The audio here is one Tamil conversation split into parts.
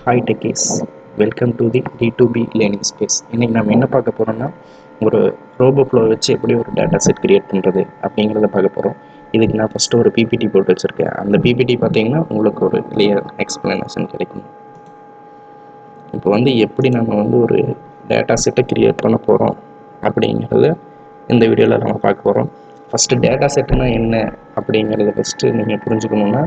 Hi techies, welcome to the D2B learning space. இன்றைக்கி நம்ம என்ன பார்க்க போகிறோம்னா, ஒரு ரோபோஃப்ளோ வச்சு எப்படி ஒரு டேட்டா செட் கிரியேட் பண்ணுறது அப்படிங்கிறத பார்க்க போகிறோம். இதுக்கு நான் ஃபஸ்ட்டு ஒரு பிபிடி போட்டு வச்சுருக்கேன். அந்த பிபிடி பார்த்தீங்கன்னா உங்களுக்கு ஒரு கிளியர் எக்ஸ்ப்ளனேஷன் கிடைக்கும். இப்போ எப்படி நம்ம ஒரு டேட்டா செட்டை கிரியேட் பண்ண போகிறோம் அப்படிங்கிறத இந்த வீடியோவில் நம்ம பார்க்க போகிறோம். ஃபஸ்ட்டு டேட்டா செட்டுனா என்ன அப்படிங்கிறத ஃபஸ்ட்டு நீங்கள் புரிஞ்சுக்கணுன்னா,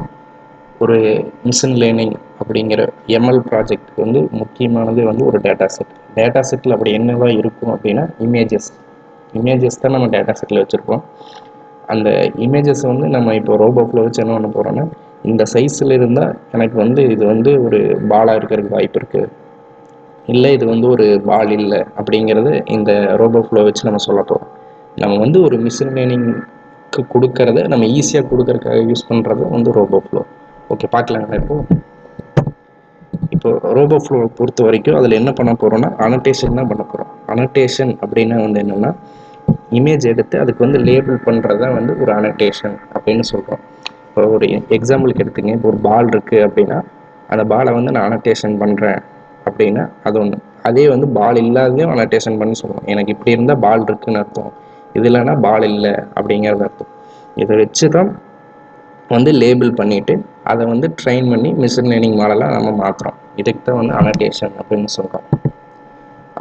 ஒரு மிஷின் லேர்னிங் அப்படிங்கிற எம்எல் ப்ராஜெக்ட்டுக்கு முக்கியமானது ஒரு டேட்டா செட். டேட்டா செட்டில் அப்படி என்னவா இருக்கும் அப்படின்னா, இமேஜஸ் தான் நம்ம டேட்டா செட்டில் வச்சுருப்போம். அந்த இமேஜஸ் நம்ம இப்போ ரோபோஃப்ளோ வச்சு என்ன பண்ண போகிறோன்னா, இந்த சைஸில் இருந்தால் எனக்கு இது ஒரு பாலாக இருக்கிறதுக்கு வாய்ப்பு இருக்குது, இல்லை இது ஒரு பால் இல்லை அப்படிங்கிறது இந்த ரோபோஃப்ளோ வச்சு நம்ம சொல்ல போகிறோம். நம்ம ஒரு மிஷின் லேர்னிங்க்கு கொடுக்கறத நம்ம ஈஸியாக கொடுக்கறதுக்காக யூஸ் பண்ணுறது ரோபோஃப்ளோ. ஓகே, பார்க்கலாங்களா? இப்போ ரோபோஃப்ளோ பொறுத்த வரைக்கும் அதில் என்ன பண்ண போகிறோன்னா, அனோட்டேஷன் தான் பண்ண போகிறோம். அனோட்டேஷன் அப்படின்னா என்னென்னா, இமேஜ் எடுத்து அதுக்கு லேபிள் பண்ணுறது தான் ஒரு அனோட்டேஷன் அப்படின்னு சொல்கிறோம். இப்போ ஒரு எக்ஸாம்பிளுக்கு எடுத்துங்க, இப்போ ஒரு பால் இருக்குது அப்படின்னா, அந்த பாலை நான் அனோட்டேஷன் பண்ணுறேன் அப்படின்னா அது ஒன்று. அதே பால் இல்லாதையும் அனோட்டேஷன் பண்ணி சொல்லுவோம். எனக்கு இப்படி இருந்தால் பால் இருக்குதுன்னு அர்த்தம், இது இல்லைன்னா பால் இல்லை அப்படிங்கிறது அர்த்தம். இதை வச்சு தான் லேபிள் பண்ணிவிட்டு அதை ட்ரெயின் பண்ணி மிஷின் லேர்னிங் மாடலாக நம்ம மாற்றுறோம். இதுக்கு தான் அனோட்டேஷன் அப்படின்னு சொல்கிறோம்.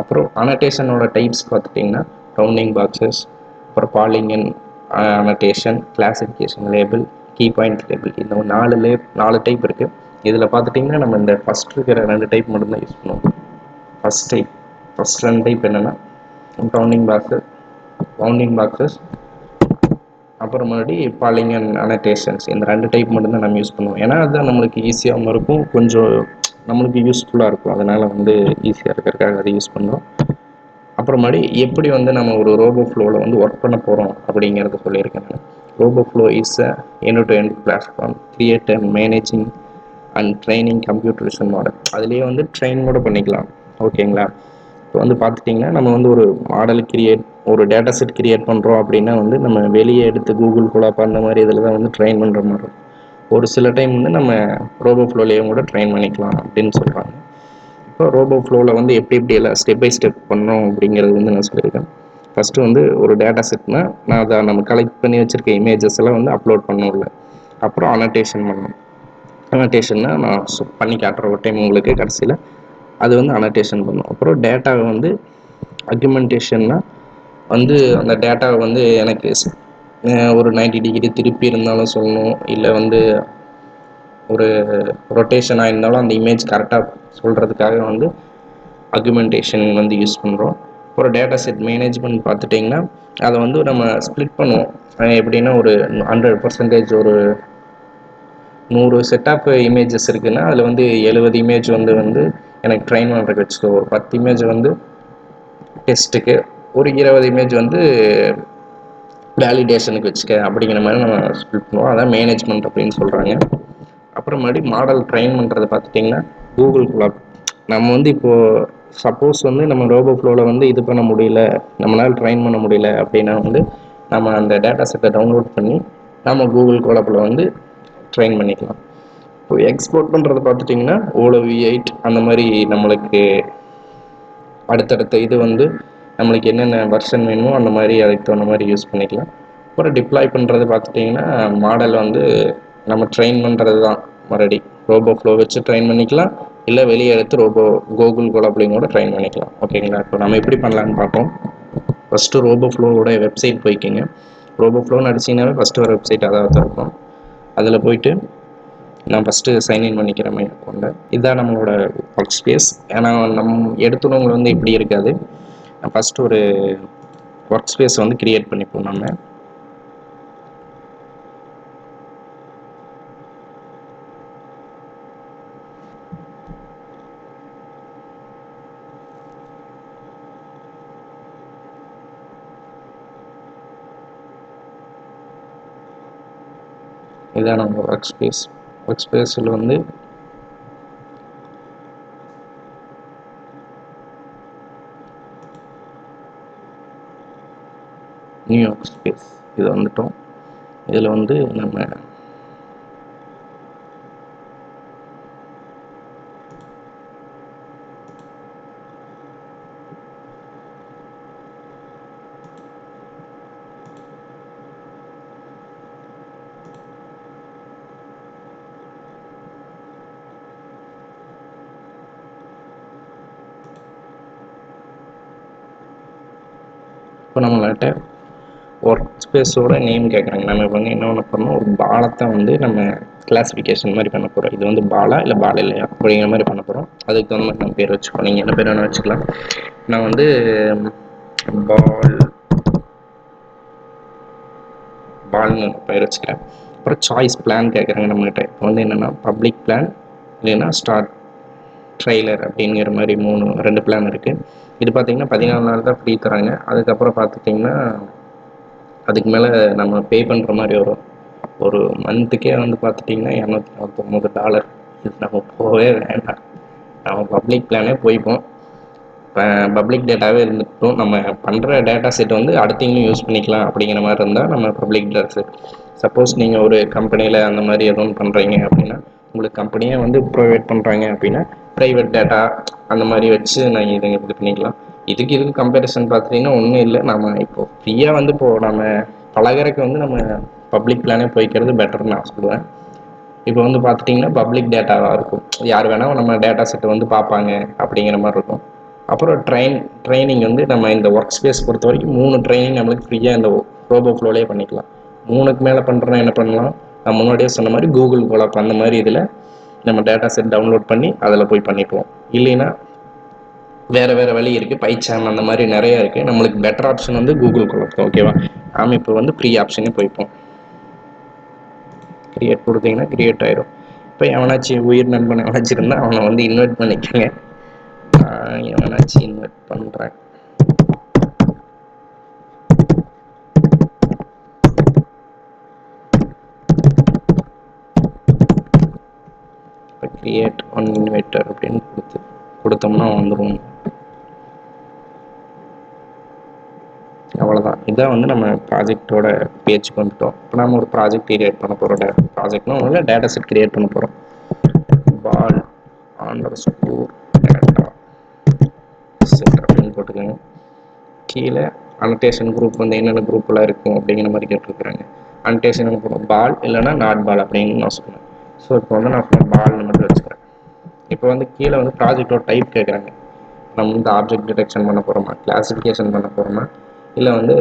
அப்புறம் அனோட்டேஷனோட டைப்ஸ் பார்த்துட்டிங்கன்னா, ரவுண்டிங் பாக்ஸஸ், அப்புறம் polygon annotation, classification label, key point label, இந்த 4 டைப் இருக்குது. இதில் பார்த்துட்டிங்கன்னா நம்ம இந்த ஃபஸ்ட் இருக்கிற 2 டைப் மட்டும்தான் யூஸ் பண்ணுவோம். ஃபஸ்ட் 2 டைப் என்னென்னா ரவுண்டிங் பாக்ஸஸ், அப்புறம் மறுபடியும் பாலிகன் அனோட்டேஷன்ஸ். இந்த 2 டைப் மட்டும்தான் நம்ம யூஸ் பண்ணுவோம். ஏன்னா அதுதான் நம்மளுக்கு ஈஸியாகவும் இருக்கும், கொஞ்சம் நம்மளுக்கு யூஸ்ஃபுல்லாக இருக்கும். அதனால் ஈஸியாக இருக்கிறதுக்காக அதை யூஸ் பண்ணுறோம். அப்புறமாடி எப்படி நம்ம ஒரு ரோபோஃப்ளோவில் ஒர்க் பண்ண போகிறோம் அப்படிங்கிறத சொல்லியிருக்கேன். Roboflow is a end-to-end platform create and managing and training computer vision model. அதுலேயே ட்ரெயின் கூட பண்ணிக்கலாம். ஓகேங்களா? இப்போ பார்த்துட்டிங்கன்னா நம்ம ஒரு மாடல் ஒரு டேட்டா செட் கிரியேட் பண்ணுறோம் அப்படின்னா நம்ம வெளியே எடுத்து கூகுள் கோலாப் அந்த மாதிரி இதில் தான் ட்ரெயின் பண்ணுற மாதிரி இருக்கும். ஒரு சில டைம் நம்ம ரோபோஃப்ளோலேயும் கூட ட்ரெயின் பண்ணிக்கலாம் அப்படின்னு சொல்கிறாங்க. இப்போ ரோபோஃப்ளோவில் எப்படியெல்லாம் ஸ்டெப் பை ஸ்டெப் பண்ணோம் அப்படிங்கிறது நான் சொல்லியிருக்கேன். ஃபஸ்ட்டு ஒரு டேட்டா செட்னா நான் அதை நம்ம கலெக்ட் பண்ணி வச்சுருக்க இமேஜஸ் எல்லாம் அப்லோட் பண்ணணும்ல. அப்புறம் அனோட்டேஷன் பண்ணணும். அனோட்டேஷன்னா நான் பண்ணி காட்டுற ஒரு டைம் உங்களுக்கு கடைசியில் அது அனோட்டேஷன் பண்ணணும். அப்புறம் டேட்டாவை அக்யூமெண்டேஷன்னா அந்த டேட்டாவை எனக்கு ஒரு 90 டிகிரி திருப்பி இருந்தாலும் சொல்லணும், இல்லை ஒரு ரொட்டேஷனாக இருந்தாலும் அந்த இமேஜ் கரெக்டாக சொல்கிறதுக்காக அக்யூமெண்டேஷன் யூஸ் பண்ணுறோம். ஒரு டேட்டா செட் மேனேஜ்மெண்ட் பார்த்துட்டிங்கன்னா அதை நம்ம ஸ்ப்ளிட் பண்ணுவோம். எப்படின்னா ஒரு 100% ஒரு 100 செட் ஆஃப் இமேஜஸ் இருக்குதுன்னா அதில் 70 இமேஜ் எனக்கு ட்ரெயின் பண்ணுறதுக்கு வச்சுக்கோ, ஒரு 10 இமேஜ் டெஸ்ட்டுக்கு, ஒரு 20 இமேஜ் வேலிடேஷனுக்கு வச்சுக்க அப்படிங்கிற மாதிரி நம்ம ஸ்ப்ளிட் பண்ணுவோம். அதான் மேனேஜ்மெண்ட் அப்படின்னு சொல்கிறாங்க. அப்புறம் மறுபடியும் மாடல் ட்ரெயின் பண்ணுறது பார்த்துட்டிங்கன்னா கூகுள் கோலாப். நம்ம இப்போது சப்போஸ் நம்ம ரோபோஃப்ளோவில் இது பண்ண முடியல, நம்மளால் ட்ரெயின் பண்ண முடியல அப்படின்னா நம்ம அந்த டேட்டா செட்டை டவுன்லோட் பண்ணி நம்ம கூகுள் கோலாப்பில் ட்ரெயின் பண்ணிக்கலாம். இப்போ எக்ஸ்போர்ட் பண்ணுறது பார்த்துட்டிங்கன்னா OLV8 அந்த மாதிரி நம்மளுக்கு அடுத்தடுத்த இது நம்மளுக்கு என்னென்ன வெர்ஷன் வேணுமோ அந்த மாதிரி அதுக்கு தகுந்த மாதிரி யூஸ் பண்ணிக்கலாம். அப்புறம் டிப்ளாய் பண்ணுறது பார்த்துட்டிங்கன்னா மாடல் நம்ம ட்ரெயின் பண்ணுறது தான். மறுபடி ரோபோஃப்ளோ வச்சு ட்ரெயின் பண்ணிக்கலாம், இல்லை வெளியே எடுத்து கூகுள் கோலாப்லையும் கூட ட்ரெயின் பண்ணிக்கலாம். ஓகேங்களா? இப்போ நம்ம எப்படி பண்ணலான்னு பார்ப்போம். ஃபஸ்ட்டு ரோபோஃப்ளோவோட வெப்சைட் போய்க்கிங்க. ரோபோஃப்ளோன்னு அடிச்சிங்கனாவே ஃபஸ்ட்டு ஒரு வெப்சைட் அதாவது இருக்கும். அதில் போய்ட்டு நான் ஃபஸ்ட்டு சைன்இன் பண்ணிக்கிறேன் மை அக்கௌண்ட்டை. இதுதான் நம்மளோட ஒர்க் ஸ்பேஸ். ஏன்னா எடுத்துனவங்க இப்படி இருக்காது. ஃபஸ்ட்டு ஒரு ஒர்க் ஸ்பேஸ் கிரியேட் பண்ணிப்போம் நம்ம. இதுதான் நம்ம ஒர்க் ஸ்பேஸ். ஒர்க் ஸ்பேஸில் நியூ ஒர்க் ஸ்பேஸ் இது வந்துட்டோம். இதில் நம்ம இப்போ நம்மள்கிட்ட ஒர்க் ஸ்பேஸோட நேம் கேட்குறாங்க. நம்ம இப்போ வந்து என்ன பண்ண போகிறோம்னா, ஒரு பாலத்தை வந்து நம்ம கிளாஸிஃபிகேஷன் மாதிரி பண்ண போகிறோம். இது வந்து பாலா இல்லை பால் இல்லையா அப்படிங்கிற மாதிரி பண்ண போகிறோம். அதுக்கு தகுந்த மாதிரி நம்ம பேர் வச்சுக்கோம். நீங்கள் என்ன பேர் வேணால் வச்சுக்கலாம். நான் வந்து பால்னு பேர் வச்சுக்கிறேன். அப்புறம் சாய்ஸ் பிளான் கேட்குறாங்க நம்மகிட்ட. இப்போ வந்து என்னென்னா பப்ளிக் பிளான் இல்லைன்னா ஸ்டார்ட் ட்ரெய்லர் அப்படிங்கிற மாதிரி 2 பிளான் இருக்குது. இது பார்த்தீங்கன்னா 14 நாள் தான் ஃப்ரீ தராங்க. அதுக்கப்புறம் பார்த்துட்டிங்கன்னா அதுக்கு மேலே நம்ம பே பண்ணுற மாதிரி வரும். ஒரு மந்த்துக்கே வந்து பார்த்துட்டிங்கன்னா $249. இது நம்ம போகவே வேண்டாம். நம்ம பப்ளிக் பிளானே போய்ப்போம். பப்ளிக் டேட்டாவே இருந்துட்டும். நம்ம பண்ணுற டேட்டா செட் வந்து அடுத்தவங்களும் யூஸ் பண்ணிக்கலாம் அப்படிங்கிற மாதிரி இருந்தால் நம்ம பப்ளிக் டேட்டா செட். சப்போஸ் நீங்கள் ஒரு கம்பெனியில் அந்த மாதிரி எதுவும் பண்ணுறீங்க அப்படின்னா, உங்களுக்கு கம்பெனியே வந்து ப்ரொவைட் பண்ணுறாங்க அப்படின்னா ப்ரைவேட் டேட்டா அந்த மாதிரி வச்சு நான் இது பண்ணிக்கலாம். இதுக்கு கம்பேரிசன் பார்த்துட்டிங்கன்னா ஒன்றும் இல்லை. நம்ம இப்போது ஃப்ரீயாக வந்து இப்போது நம்ம பழகிறதுக்கு வந்து நம்ம பப்ளிக் பிளானே போய்க்கிறது பெட்டர்னு நான் சொல்லுவேன். இப்போ வந்து பார்த்துட்டிங்கன்னா பப்ளிக் டேட்டாவாக இருக்கும். யார் வேணால் நம்ம டேட்டா செட்டை வந்து பார்ப்பாங்க அப்படிங்கிற மாதிரி இருக்கும். அப்புறம் ட்ரைனிங் வந்து நம்ம இந்த ஒர்க் ஸ்பேஸ் பொறுத்த வரைக்கும் 3 ட்ரைனிங் நம்மளுக்கு ஃப்ரீயாக இந்த ரோபோ ஃப்ளோலேயே பண்ணிக்கலாம். 3க்கு மேலே பண்ணுறோன்னா என்ன பண்ணலாம், நான் முன்னாடியே சொன்ன மாதிரி கூகுள் கோலாப் அந்த மாதிரி இதில் நம்ம டேட்டா செட் டவுன்லோட் பண்ணி அதில் போய் பண்ணிப்போம். இல்லைன்னா வேறு வழி இருக்குது. பைச்சான் அந்த மாதிரி நிறையா இருக்குது. நம்மளுக்கு பெட்டர் ஆப்ஷன் வந்து கூகுள் கோலாப். ஓகேவா? நாம் இப்போ வந்து ஃப்ரீ ஆப்ஷனே போய்ப்போம். கிரியேட் கொடுத்தீங்கன்னா கிரியேட் ஆயிரும். இப்போ எவனாச்சும் உயிர் நண்பன் எவனாச்சும் இருந்தால் அவனை வந்து இன்வைட் பண்ணிக்கோங்க. எவனாச்சும் இன்வைட் பண்ணுறேன். இப்போ கிரியேட் ஒன் இன்வைட்டர் அப்படின்னு கொடுத்தோம்னா வந்துடும். அவ்வளோதான். இதான் வந்து நம்ம ப்ராஜெக்டோட பேஜுக்கு வந்துட்டோம். இப்போ நம்ம ஒரு ப்ராஜெக்ட் கிரியேட் பண்ண போகிறோம். ப்ராஜெக்ட்னா ஒன்றும் இல்லை, டேட்டா செட் கிரியேட் பண்ண போகிறோம். பால் _ டேட்டா செட் அப்படின்னு போட்டுக்கோங்க. கீழே அனோட்டேஷன் குரூப் வந்து என்னென்ன குரூப்லாம் இருக்கும் அப்படிங்கிற மாதிரி கேட்டுருக்குறாங்க. அனோட்டேஷன் போடுறோம் பால் இல்லைனா நாட் பால் அப்படின்னு நான் சொன்னேன். ஸோ இப்போ வந்து நான் பால்னு மட்டும் வச்சுக்கிறேன். இப்போ வந்து கீழே வந்து ப்ராஜெக்டோட டைப் கேட்குறாங்க. நம்ம வந்து ஆப்ஜெக்ட் டிடெக்ஷன் பண்ண போகிறோமா, கிளாஸிஃபிகேஷன் பண்ண போகிறோமா, இல்லை வந்து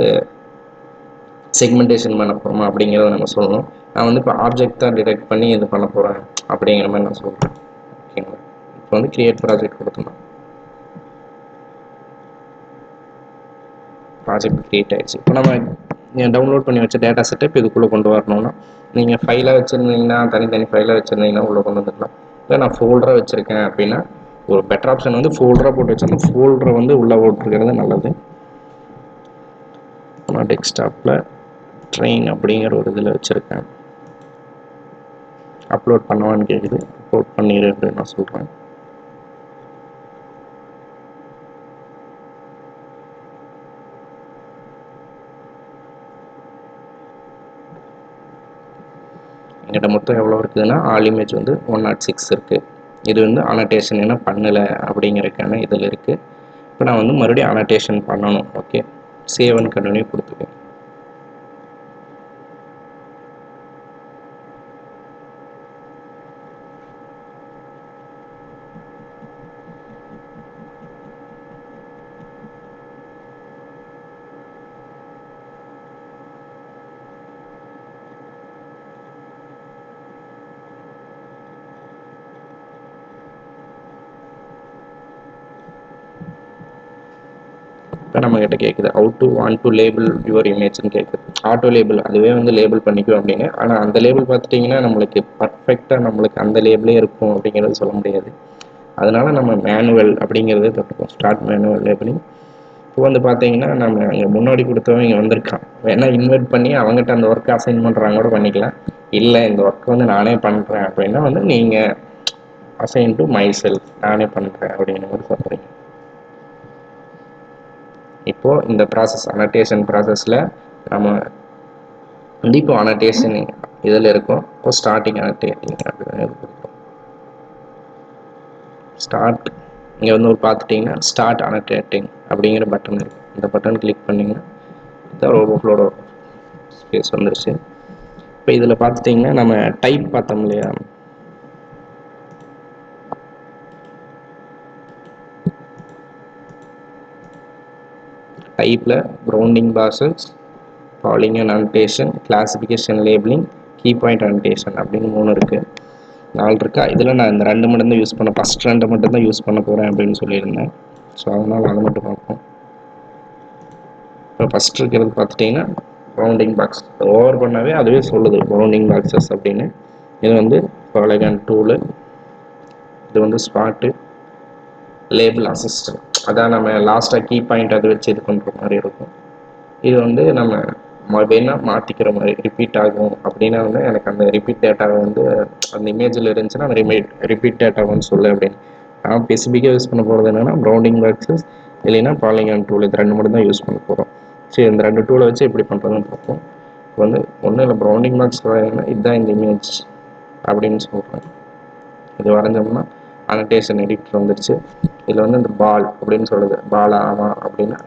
செக்மெண்டேஷன் பண்ண போகிறோமா அப்படிங்கிறத நம்ம சொல்லணும். நான் வந்து இப்போ ஆப்ஜெக்ட் தான் டிடெக்ட் பண்ணி இது பண்ண போகிறேன் அப்படிங்கிற மாதிரி நான் சொல்கிறேன். ஓகேங்களா? இப்போ வந்து கிரியேட் ப்ராஜெக்ட் கொடுத்தோம்னா ப்ராஜெக்ட் கிரியேட் ஆகிடுச்சு. இப்போ நம்ம டவுன்லோட் பண்ணி வச்ச டேட்டா செட்டை இப்போ இதுக்குள்ளே கொண்டு வரணும்னா, நீங்கள் ஃபைலாக வச்சுருந்தீங்கன்னா தனித்தனி ஃபைலாக வச்சுருந்தீங்கன்னா உள்ளே கொண்டு வந்துக்கலாம். இல்லை நான் ஃபோல்டராக வச்சுருக்கேன் அப்படின்னா ஒரு பெட்டர் ஆப்ஷன் வந்து ஃபோல்டராக போட்டு வச்சுருந்தேன். ஃபோல்டரை வந்து உள்ளே போட்டுருக்கிறது நல்லது. நான் டெஸ்க்டாப்பில் ட்ரெயின் அப்படிங்கிற ஒரு இதில் வச்சுருக்கேன். அப்லோட் பண்ணுவான்னு கேட்குது. அப்லோட் பண்ணிடு அப்படின்னு நான் சொல்கிறேன். என்கிட்ட மொத்தம் எவ்வளோ இருக்குதுன்னா ஆல் இமேஜ் வந்து 106 இருக்குது. இது வந்து அனோட்டேஷன் என்ன பண்ணலை அப்படிங்கிறதுக்கான இதில் இருக்குது. இப்போ நான் வந்து மறுபடியும் அனோட்டேஷன் பண்ணணும். ஓகே, சேவ் அண்ட் கண்டினியூ கொடுத்துருக்கேன். இப்போ நம்மக்கிட்ட கேட்குது how do want to label your இமேஜ்னு கேட்குது. ஆட்டோ லேபிள் அதுவே வந்து லேபிள் பண்ணிக்கும் அப்படின்னு. ஆனால் அந்த லேபிள் பார்த்துட்டிங்கன்னா நம்மளுக்கு பர்ஃபெக்டாக நம்மளுக்கு அந்த லேபிளே இருக்கும் அப்படிங்கிறது சொல்ல முடியாது. அதனால நம்ம மேனுவல் அப்படிங்கிறதே தொட்டுப்போம். Start manual labelling. இப்போ வந்து பார்த்தீங்கன்னா நம்ம இங்கே முன்னாடி கொடுத்தவங்க இங்கே வந்திருக்கான். வேணால் இன்வைட் பண்ணி அவங்ககிட்ட அந்த ஒர்க்கை அசைன் பண்ணுறாங்க கூட பண்ணிக்கலாம். இல்லை இந்த ஒர்க் வந்து நானே பண்ணுறேன் அப்படின்னா வந்து நீங்கள் அசைன் டு மை செல்ஃப், நானே பண்ணுறேன் அப்படிங்கிற மாதிரி சொல்கிறீங்க. இப்போது இந்த ப்ராசஸ் அனோட்டேஷன் ப்ராசஸில் நம்ம வந்து இப்போ அனோட்டேஷன் இதில் இருக்கும். இப்போ ஸ்டார்டிங் அனோட்டேட்டிங் அப்படின்னு கொடுப்போம். ஸ்டார்ட் இங்கே வந்து ஒரு பார்த்துட்டிங்கன்னா ஸ்டார்ட் அனோட்டேட்டிங் அப்படிங்கிற பட்டன் இருக்குது. இந்த பட்டன் கிளிக் பண்ணிங்கன்னா இந்த ரோபோஃப்ளோட ஸ்பேஸ் வந்துருச்சு. இப்போ இதில் பார்த்துட்டிங்கன்னா நம்ம டைப் பார்த்தோம் இல்லையா, டைப்பில் bounding boxes, polygon annotation, classification labelling, key point annotation அப்படின்னு 3 இருக்குது. 4 இருக்கா. இதில் நான் இந்த 2 மட்டும்தான் யூஸ் பண்ண, ஃபஸ்ட் 2 மட்டும்தான் யூஸ் பண்ண போகிறேன் அப்படின்னு சொல்லியிருந்தேன். ஸோ அதனால் அதை மட்டும் பார்ப்போம். இப்போ ஃபஸ்ட் இருக்கிறது பார்த்துட்டிங்கன்னா பவுண்டிங் பாக்ஸ். ஓவர் பண்ணாவே அதுவே சொல்லுது பவுண்டிங் பாக்ஸஸ் அப்படின்னு. இது வந்து பாலிகன் டூலு, இது வந்து ஸ்பாட்டு, லேபிள் அசிஸ்டன்ட், அதான் நம்ம லாஸ்ட்டாக கீ பாயிண்ட் அதை வச்சு இது பண்ணுற மாதிரி இருக்கும். இது வந்து நம்ம வேணால் மாற்றிக்கிற மாதிரி ரிப்பீட் ஆகும் அப்படின்னா வந்து எனக்கு அந்த ரிப்பீட் டேட்டாவை வந்து அந்த இமேஜில் இருந்துச்சுன்னா அந்த ரிப்பீட் டேட்டாவும் சொல்லு அப்படின்னு. நான் ஸ்பெசிஃபிக்காக யூஸ் பண்ண போகிறது என்னென்னா ப்ரௌண்டிங் பாக்ஸஸ் இல்லைன்னா பாலிகான் டூல், இது 2 மட்டும் தான் யூஸ் பண்ண போகிறோம். சரி, இந்த 2 டூலை வச்சு எப்படி பண்ணுறதுன்னு பார்ப்போம். இப்போ வந்து ஒன்றும் இல்லை, ப்ரௌண்டிங் பாக்ஸ் வரையணும்னா இதுதான் இந்த இமேஜ் அப்படின்னு சொல்கிறேன். இது வரைஞ்சோம்னா அனோட்டேஷன் எடிட்டர் வந்துடுச்சு. இதில் வந்து இந்த பால் அப்படின்னு சொல்லுது, பாலா ஆமாம் அப்படின்னா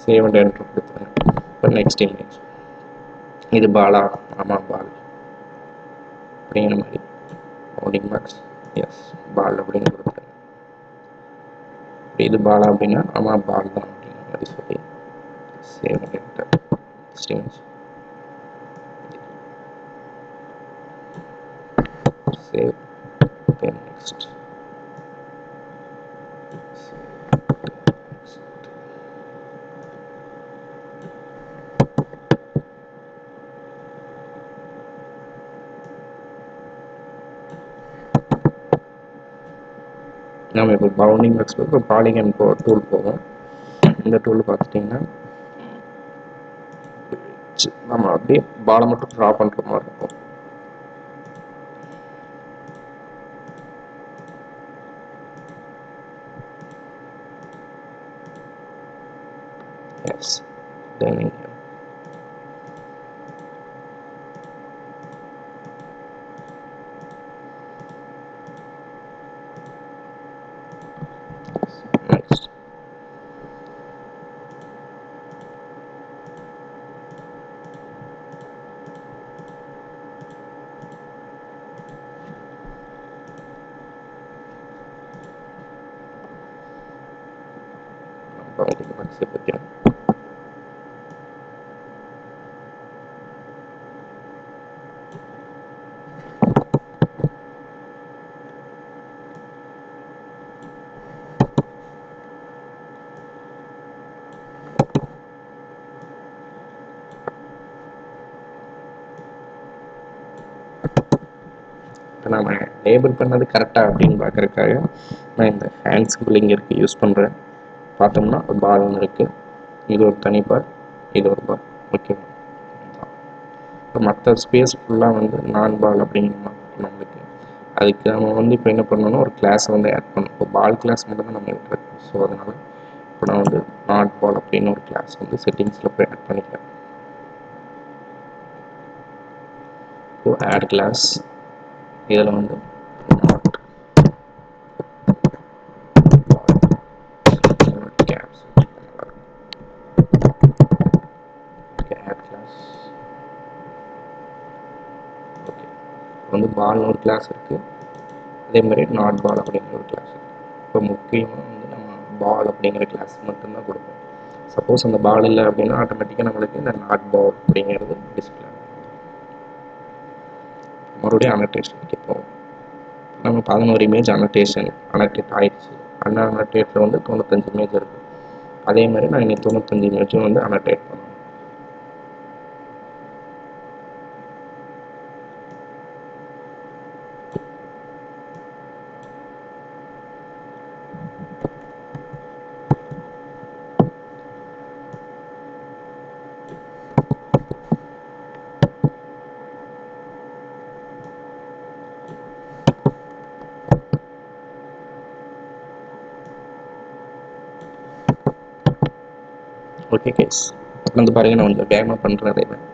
சேவ் அண்ட் என்ட்ரு கொடுத்துருங்க. இப்போ நெக்ஸ்ட் இமேஜ், இது பாலா ஆமாம் பால் அப்படிங்கிற மாதிரி பவுண்டிங் பாக்ஸ், எஸ் பால் அப்படின்னு கொடுத்துருங்க. இது பாலா அப்படின்னா ஆமாம் பால் தான் அப்படிங்கிற மாதிரி சொல்லி save and enter. Next image, save, next, நம்ம இப்போ பவுண்டிங் பாக்ஸ் இப்போ பாலிகன் டூல் போகும். இந்த டூல் பார்த்துட்டிங்கன்னா நம்ம அப்படியே பாலை மட்டும் ட்ரா பண்ணுற மாதிரி இருக்கும். எஸ், தென் நெக்ஸ்ட், பவுண்டிங் பாக்ஸை பற்றி இப்போ நம்ம லேபிள் பண்ணது கரெக்டாக அப்படின்னு பார்க்குறதுக்காக நான் இந்த ஹேண்ட் ஸ்கில்லிங் இருக்குது யூஸ் பண்ணுறேன். பார்த்தோம்னா ஒரு பால் ஒன்று இருக்குது, இது ஒரு தனி பால், இது ஒரு பால். ஓகே, இப்போ மற்ற ஸ்பேஸ் ஃபுல்லாக வந்து நான் பால் அப்படிங்கிற நம்மளுக்கு. அதுக்கு நம்ம வந்து இப்போ என்ன பண்ணணும்னா ஒரு கிளாஸை வந்து ஆட் பண்ணணும். இப்போ பால் கிளாஸ் மட்டும் தான் நம்ம விட்டுருக்கோம். ஸோ அதனால் இப்போ நான் வந்து நாட் பால் அப்படின்னு ஒரு கிளாஸ் வந்து செட்டிங்ஸில் போய் ஆட் பண்ணிக்கிறேன். ஸோ ஆட் கிளாஸ், இதில் வந்து not caps, add class. Okay, வந்து பால்னு ஒரு கிளாஸ் இருக்குது, அதே மாதிரி நாட் பால் அப்படிங்கிற ஒரு கிளாஸ் இருக்குது. இப்போ முக்கியமாக வந்து நம்ம பால் அப்படிங்கிற கிளாஸ் மட்டும்தான் கொடுப்போம். சப்போஸ் அந்த பால் இல்லை அப்படின்னா ஆட்டோமேட்டிக்காக நம்மளுக்கு இந்த நாட் பால் அப்படிங்கிறது டிஸ்பிளே. மறுபடியும் அனோட்டேஷனுக்கு போவோம். நம்ம 11 இமேஜ் அனோட்டேட் ஆயிடுச்சு. அன்அனோட்டேட்டில் வந்து 95 இமேஜ் இருக்குது. அதே மாதிரி நான் இன்னைக்கு 95 இமேஜும் வந்து அனோட்டேட் பண்ணுவேன். ஓகே கேஸ், வந்து பாருங்க நான் வந்து வேகமாக பண்ணுறேன்.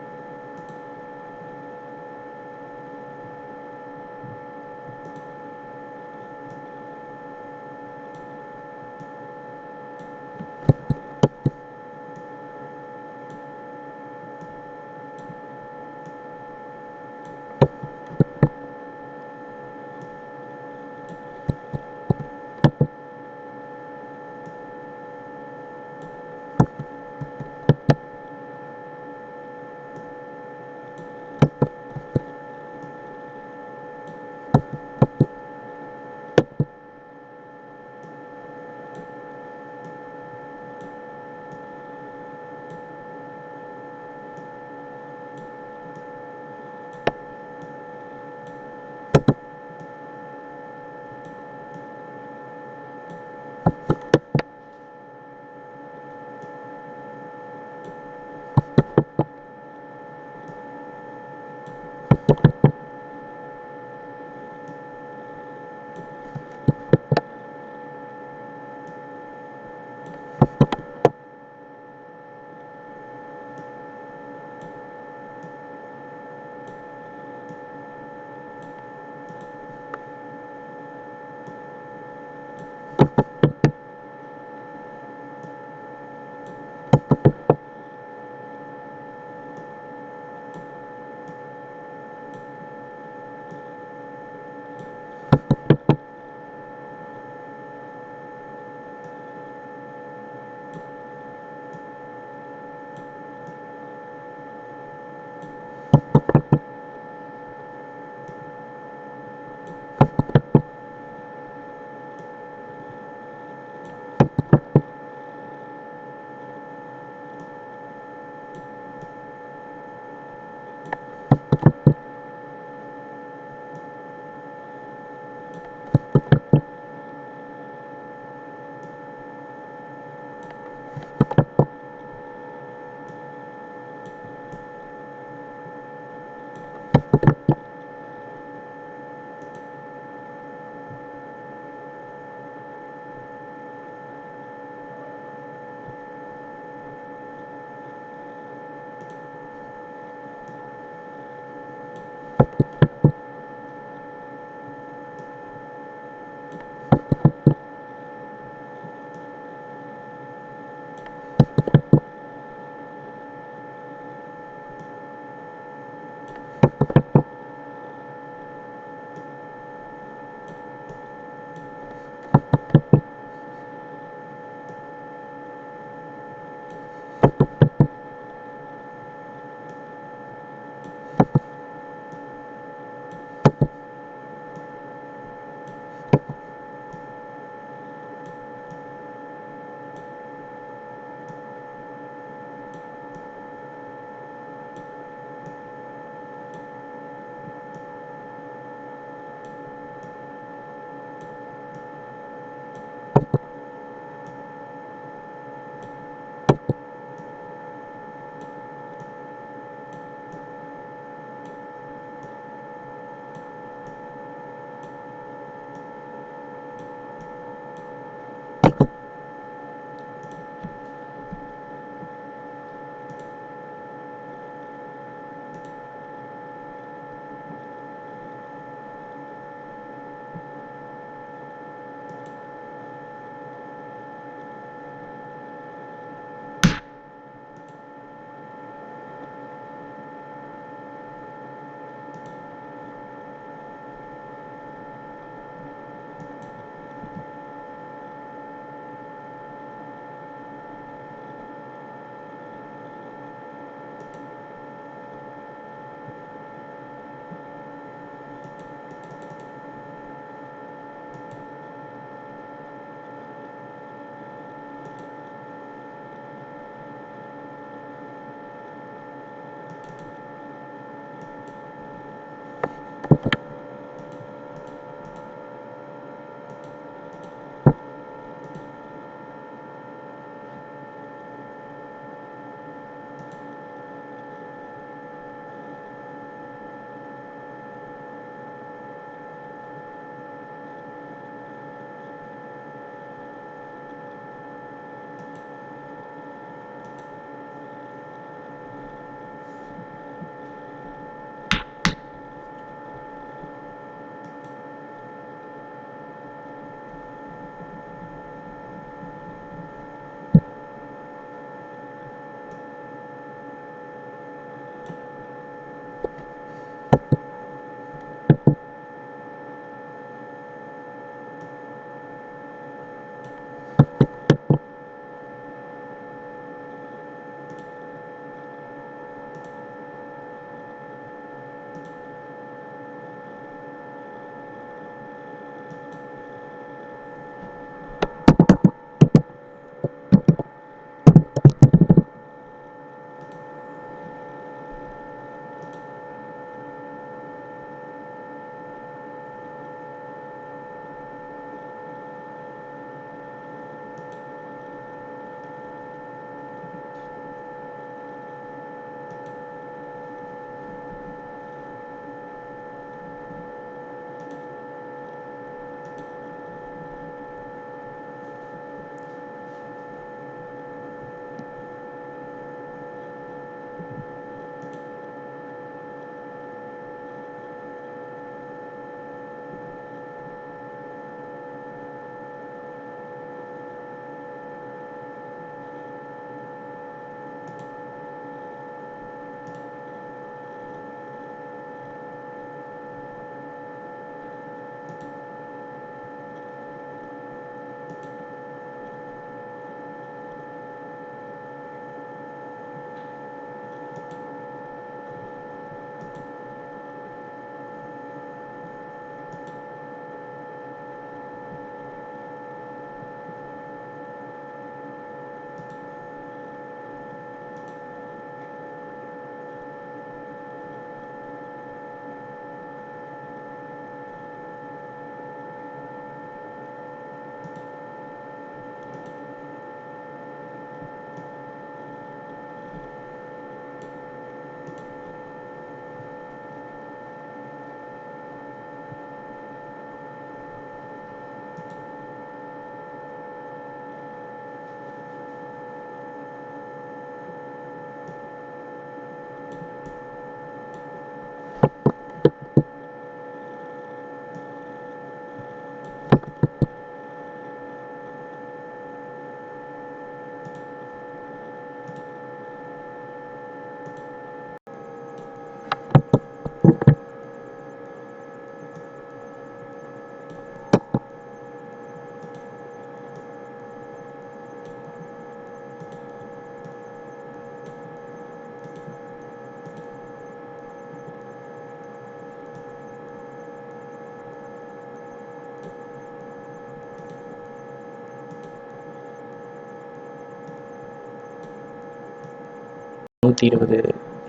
120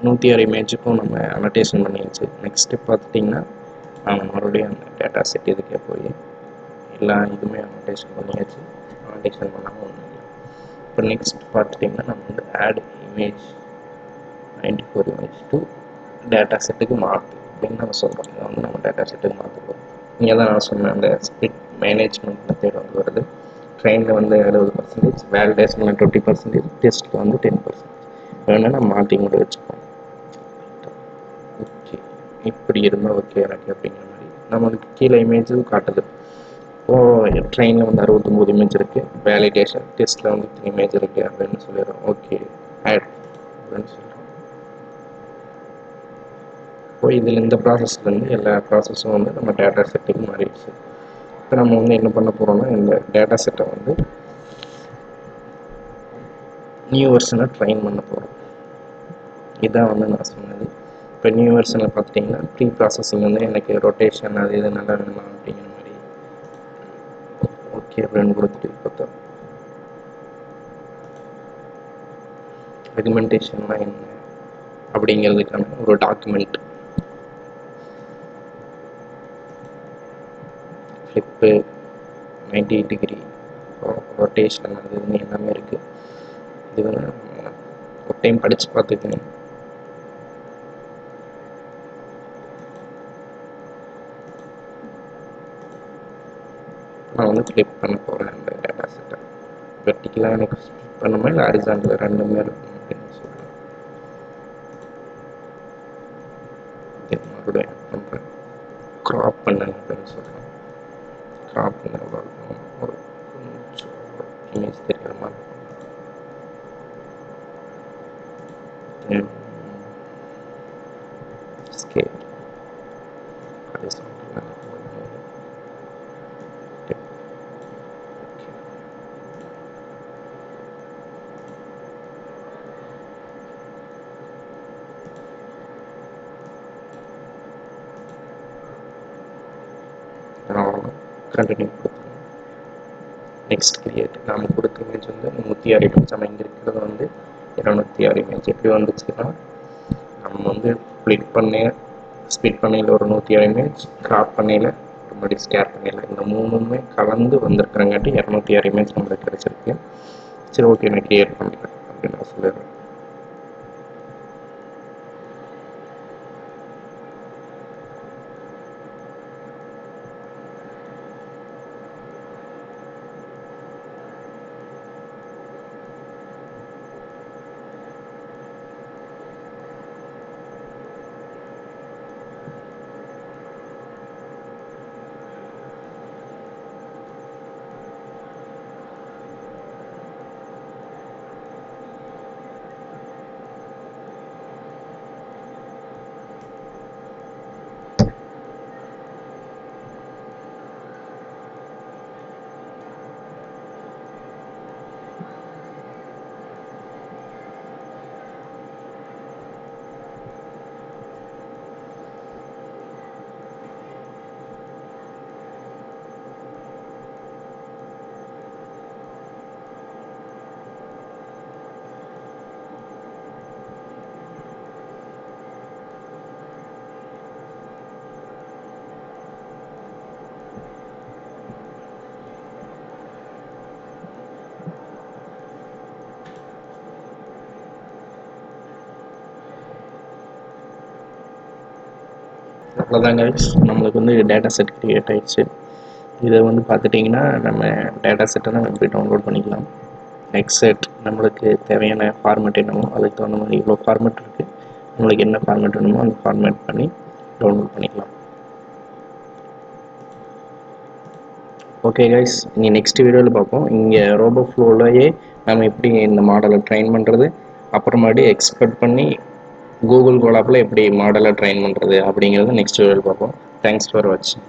106 இமேஜுக்கும் நம்ம அனோட்டேஷன் பண்ணியாச்சு. நெக்ஸ்ட் ஸ்டெப் பார்த்துட்டிங்கன்னா நம்ம மறுபடியும் அந்த டேட்டா செட் இதுக்கே போய் எல்லா இதுவுமே அனோட்டேஷன் பண்ணியாச்சு. அனோட்டேஷன் பண்ணாமல் ஒன்றும் இல்லை. இப்போ நெக்ஸ்ட் பார்த்துட்டிங்கன்னா நம்ம வந்து add image 94 image to data செட்டுக்கு மாற்று அப்படின்னு நம்ம சொல்கிறோம். இதை வந்து நம்ம டேட்டா செட்டுக்கு மாற்ற போகிறோம். இங்கே தான் நான் சொன்னேன் அந்த ஸ்பிட் மேனேஜ்மெண்ட் மெத்தட் வந்து வருது. ட்ரெயினில் வந்து 70%, வேலிடேஷனில் 20%, டெஸ்ட்டில் வந்து 10%. வேணால் நம்ம மாற்றி மட்டும் வச்சுப்போம். ஓகே, இப்படி இருந்தால் ஓகே எனக்கு அப்படிங்கிற மாதிரி நம்மளுக்கு கீழே இமேஜும் காட்டுது. இப்போது ட்ரெயினில் வந்து 69 இமேஜ் இருக்குது, வேலிடேஷன் டெஸ்ட்டில் வந்து 3 இமேஜ் இருக்குது அப்படின்னு சொல்லிடுறோம். ஓகே ஆட் அப்படின்னு சொல்கிறோம். இப்போ இதில் இந்த ப்ராசஸ்லேருந்து எல்லா ப்ராசஸும் வந்து நம்ம டேட்டா செட்டுக்கு மாறிடுச்சு. இப்போ நம்ம வந்து என்ன பண்ண போகிறோம்னா இந்த டேட்டா செட்டை வந்து நியூ வெர்ஷனை ட்ரெயின் பண்ண போகிறோம். இதுதான் வந்து நான் சொன்னது. இப்போ நியூ வெர்ஷனில் பார்த்துட்டிங்கன்னா ப்ரீ ப்ராசஸிங் வந்து எனக்கு ரொட்டேஷன் அது இது நல்லா வேணுமா அப்படிங்கிற மாதிரி ஓகே அப்படின்னு கொடுத்துட்டு பார்த்தோம். ரெகுமெண்டேஷன்னா என்ன அப்படிங்கிறதுக்கான ஒரு டாக்குமெண்ட், ஃப்ளிப்பு 90 டிகிரி ரொட்டேஷன் அது இதுன்னு எல்லாமே இருக்குது. இது வந்து ஒரு டைம் படித்து பார்த்துக்கணும். நான் வந்து கிளிக் பண்ண போகிறேன் அந்த டேட்டா செட்டை. வெர்டிக்கலாக எனக்கு ஸ்பிட் பண்ணுமா இல்லை ஹரிசாண்டல் ரெண்டுமே இருக்கும் அப்படின்னு சொல்கிறேன். மறுபடியும் ஆட் பண்ணுறேன். க்ராப் பண்ணுங்க அப்படின்னு சொல்கிறேன். க்ராப் பண்ண எவ்வளோ இருக்கும், ஒரு கொஞ்சம் இமேஜ் தெரிகிற மாதிரி ஸ்கேல் ஹரிசாண்டல் கண்டினியூ கொடுத்துருங்க. நெக்ஸ்ட் கிரியேட் நாம் கொடுத்த இமேஜ் வந்து 106 இமேஜ், நம்ம இங்கே இருக்கிறது வந்து 206 இமேஜ். எப்படி வந்துச்சுன்னா நம்ம வந்து ஸ்பிட் பண்ணையில் ஒரு 106 இமேஜ், கிராப் பண்ணையில் மறுபடியும் ஸ்கேர் பண்ணையில் இந்த மூணுமே கலந்து வந்திருக்கிறங்காட்டி 206 இமேஜ் நம்மளுக்கு கிடச்சிருக்கு. சரி ஓகே நான் கிரியேட் பண்ணுறேன் அப்படின்னு நான் சொல்லிடுறேன். அவ்வளோதாங்க, நம்மளுக்கு வந்து டேட்டா செட் க்ரியேட் ஆகிடுச்சு. இதை வந்து பார்த்துட்டிங்கன்னா நம்ம டேட்டா செட்டை நம்ம எப்படி டவுன்லோட் பண்ணிக்கலாம். நெக்ஸ்ட் செட் நம்மளுக்கு தேவையான ஃபார்மேட் என்னமோ அதுக்கு தகுந்த மாதிரி இவ்வளோ ஃபார்மேட் இருக்குது. நம்மளுக்கு என்ன ஃபார்மேட் வேணுமோ அந்த ஃபார்மேட் பண்ணி டவுன்லோட் பண்ணிக்கலாம். ஓகே கைஸ், இங்கே நெக்ஸ்ட் வீடியோவில் பார்ப்போம். இங்கே ரோபோஃப்ளோவிலேயே நம்ம எப்படி இந்த மாடலை ட்ரெயின் பண்ணுறது, அப்புறமாடி எக்ஸ்பெக்ட் பண்ணி கூகுள் கோலாப்பில் எப்படி மாடலை ட்ரெயின் பண்ணுறது அப்படிங்கிறத நெக்ஸ்ட் வீடியோவில் பார்ப்போம். தேங்க்ஸ் ஃபார் வாட்சிங்.